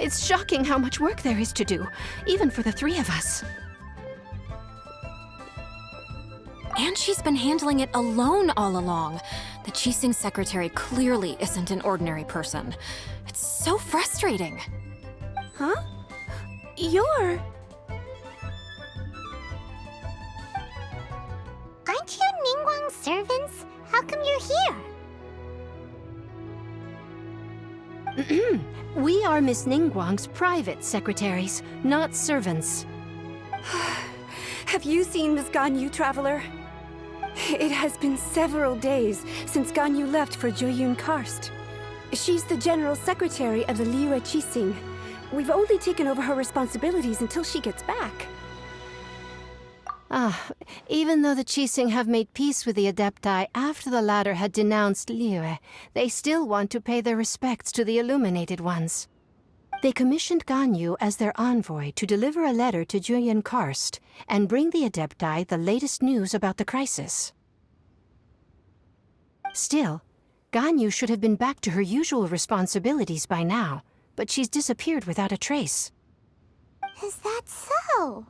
It's shocking how much work there is to do, even for the three of us. And she's been handling it alone all along. The Qixing secretary clearly isn't an ordinary person. It's so frustrating. Huh? You're... Aren't you Ningguang's servants? How come you're here? We are Miss Ningguang's private secretaries, not servants. Have you seen Miss Ganyu, Traveler? It has been several days since Ganyu left for Jueyun Karst. She's the general secretary of the Liyue Qixing. We've only taken over her responsibilities until she gets back. Even though the Qixing have made peace with the Adepti after the latter had denounced Liyue, they still want to pay their respects to the Illuminated Ones. They commissioned Ganyu as their envoy to deliver a letter to Jueyun Karst and bring the Adepti the latest news about the crisis. Still, Ganyu should have been back to her usual responsibilities by now, but she's disappeared without a trace. Is that so?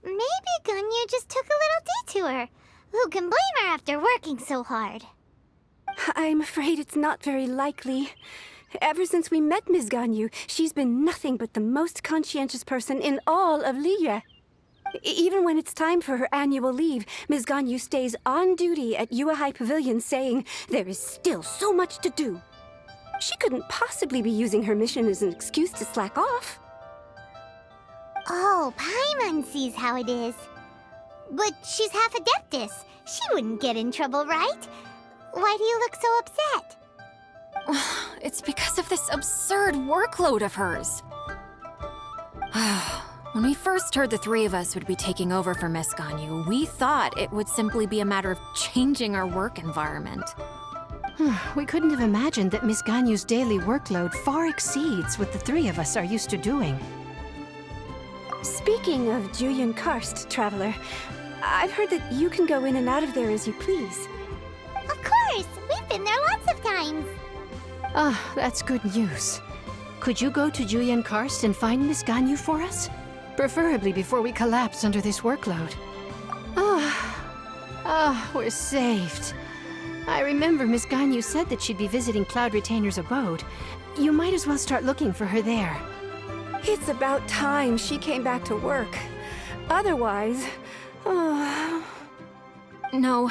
Maybe Ganyu just took a little detour. Who can blame her after working so hard? I'm afraid it's not very likely. Ever since we met Ms. Ganyu, she's been nothing but the most conscientious person in all of Liyue. Even when it's time for her annual leave, Ms. Ganyu stays on duty at Yuehai Pavilion saying there is still so much to do. She couldn't possibly be using her mission as an excuse to slack off. Oh, Paimon sees how it is. But she's half Adeptus. She wouldn't get in trouble, right? Why do you look so upset? It's because of this absurd workload of hers. When we first heard the three of us would be taking over for Miss Ganyu, we thought it would simply be a matter of changing our work environment. We couldn't have imagined that Miss Ganyu's daily workload far exceeds what the three of us are used to doing. Speaking of Jueyun Karst, Traveler, I've heard that you can go in and out of there as you please. Of course! We've been there lots of times! That's good news. Could you go to Jueyun Karst and find Miss Ganyu for us? Preferably before we collapse under this workload. We're saved. I remember Miss Ganyu said that she'd be visiting Cloud Retainer's abode. You might as well start looking for her there. It's about time she came back to work. Otherwise... No,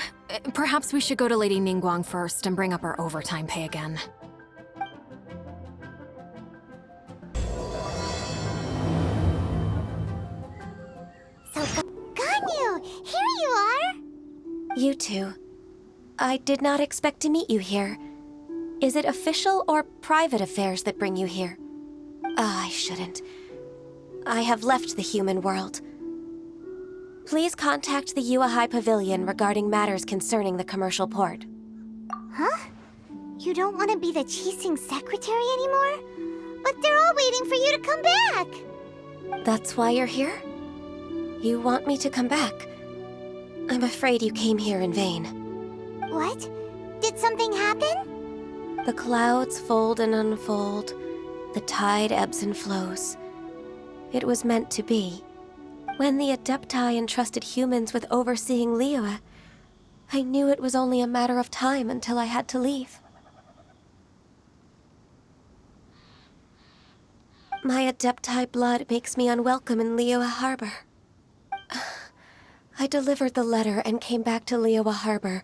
perhaps we should go to Lady Ningguang first and bring up our overtime pay again. So, Ganyu! Here you are! You two. I did not expect to meet you here. Is it official or private affairs that bring you here? I shouldn't. I have left the human world. Please contact the Yuehai Pavilion regarding matters concerning the commercial port. Huh? You don't want to be the Qixing secretary anymore? But they're all waiting for you to come back! That's why you're here? You want me to come back? I'm afraid you came here in vain. What? Did something happen? The clouds fold and unfold. The tide ebbs and flows. It was meant to be. When the Adepti entrusted humans with overseeing Liyue, I knew it was only a matter of time until I had to leave. My Adepti blood makes me unwelcome in Liyue Harbor. I delivered the letter and came back to Liyue Harbor,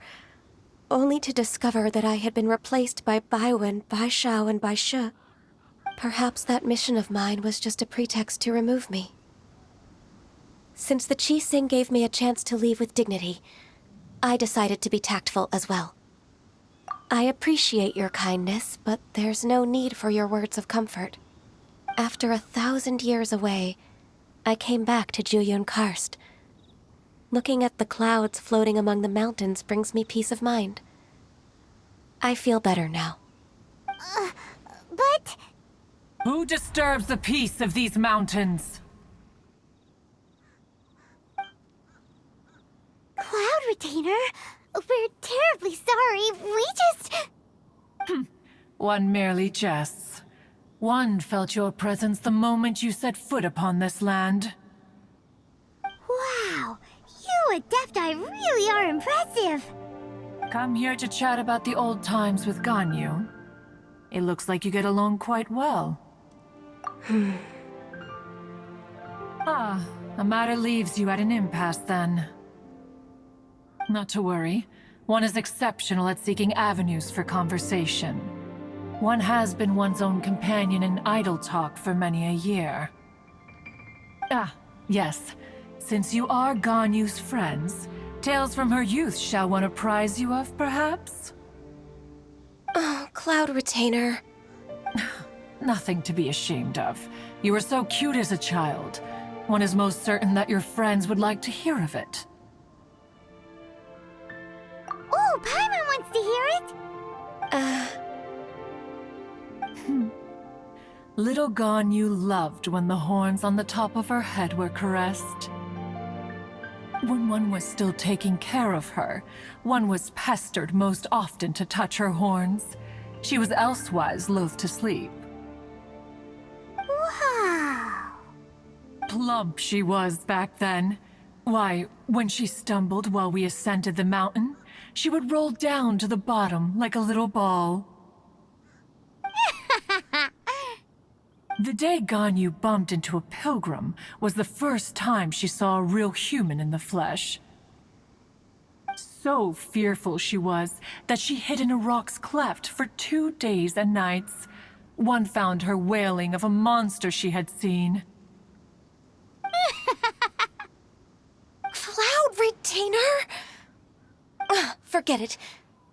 only to discover that I had been replaced by Baiwen, Baishao, and Baishu. Perhaps that mission of mine was just a pretext to remove me. Since the Qixing gave me a chance to leave with dignity, I decided to be tactful as well. I appreciate your kindness, but there's no need for your words of comfort. After 1,000 years away, I came back to Jueyun Karst. Looking at the clouds floating among the mountains brings me peace of mind. I feel better now. But... Who disturbs the peace of these mountains? Cloud Retainer? We're terribly sorry. We just... One merely jests. One felt your presence the moment you set foot upon this land. Wow, you Adepti really are impressive. Come here to chat about the old times with Ganyu. It looks like you get along quite well. A matter leaves you at an impasse then. Not to worry. One is exceptional at seeking avenues for conversation. One has been one's own companion in idle talk for many a year. Yes. Since you are Ganyu's friends, tales from her youth shall one apprise you of, perhaps? Oh, Cloud Retainer. Nothing to be ashamed of. You were so cute as a child. One is most certain that your friends would like to hear of it. Oh, Paimon wants to hear it. Little Ganyu loved when the horns on the top of her head were caressed. When one was still taking care of her, one was pestered most often to touch her horns. She was elsewise loath to sleep. Wow. Plump she was back then. Why, when she stumbled while we ascended the mountain, she would roll down to the bottom like a little ball. The day Ganyu bumped into a pilgrim was the first time she saw a real human in the flesh. So fearful she was that she hid in a rock's cleft for 2 days and nights. One found her wailing of a monster she had seen. Cloud Retainer? Forget it.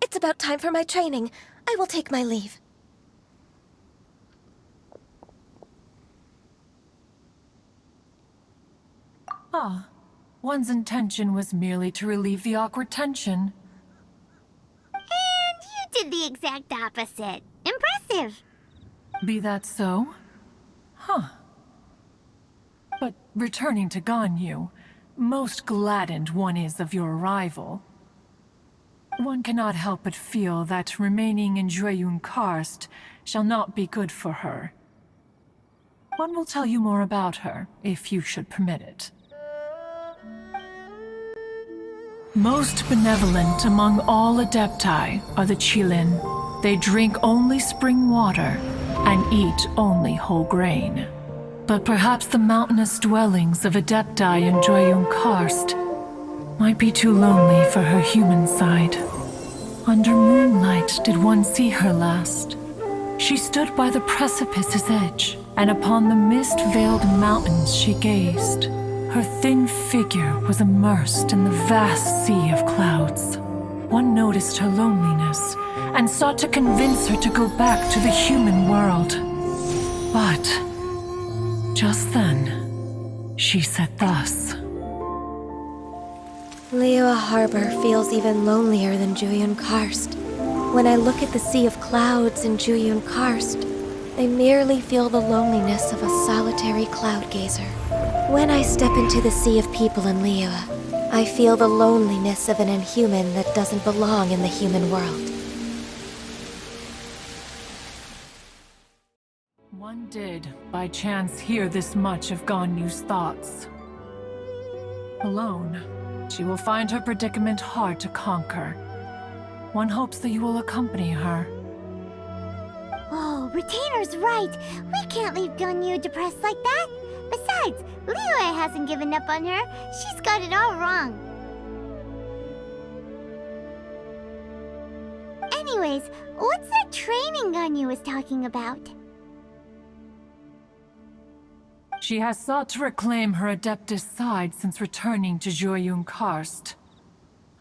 It's about time for my training. I will take my leave. One's intention was merely to relieve the awkward tension. And you did the exact opposite. Impressive. Be that so? But returning to Ganyu, most gladdened one is of your arrival. One cannot help but feel that remaining in Jueyun Karst shall not be good for her. One will tell you more about her, if you should permit it. Most benevolent among all Adepti are the Qilin. They drink only spring water and eat only whole grain. But perhaps the mountainous dwellings of Adepti in Jueyun Karst might be too lonely for her human side. Under moonlight did one see her last. She stood by the precipice's edge, and upon the mist-veiled mountains she gazed. Her thin figure was immersed in the vast sea of clouds. One noticed her loneliness and sought to convince her to go back to the human world. But just then, she said thus. Liyue Harbor feels even lonelier than Jueyun Karst. When I look at the sea of clouds in Jueyun Karst, I merely feel the loneliness of a solitary cloud gazer. When I step into the sea of people in Liyue, I feel the loneliness of an inhuman that doesn't belong in the human world. One did, by chance, hear this much of Ganyu's thoughts. Alone, she will find her predicament hard to conquer. One hopes that you will accompany her. Oh, Retainer's right. We can't leave Ganyu depressed like that. Besides, Liyue hasn't given up on her. She's got it all wrong. Anyways, what's that training Ganyu was talking about? She has sought to reclaim her Adeptus side since returning to Jueyun Karst.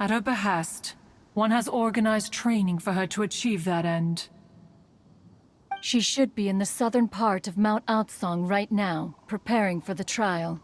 At her behest, one has organized training for her to achieve that end. She should be in the southern part of Mount Aotsong right now, preparing for the trial.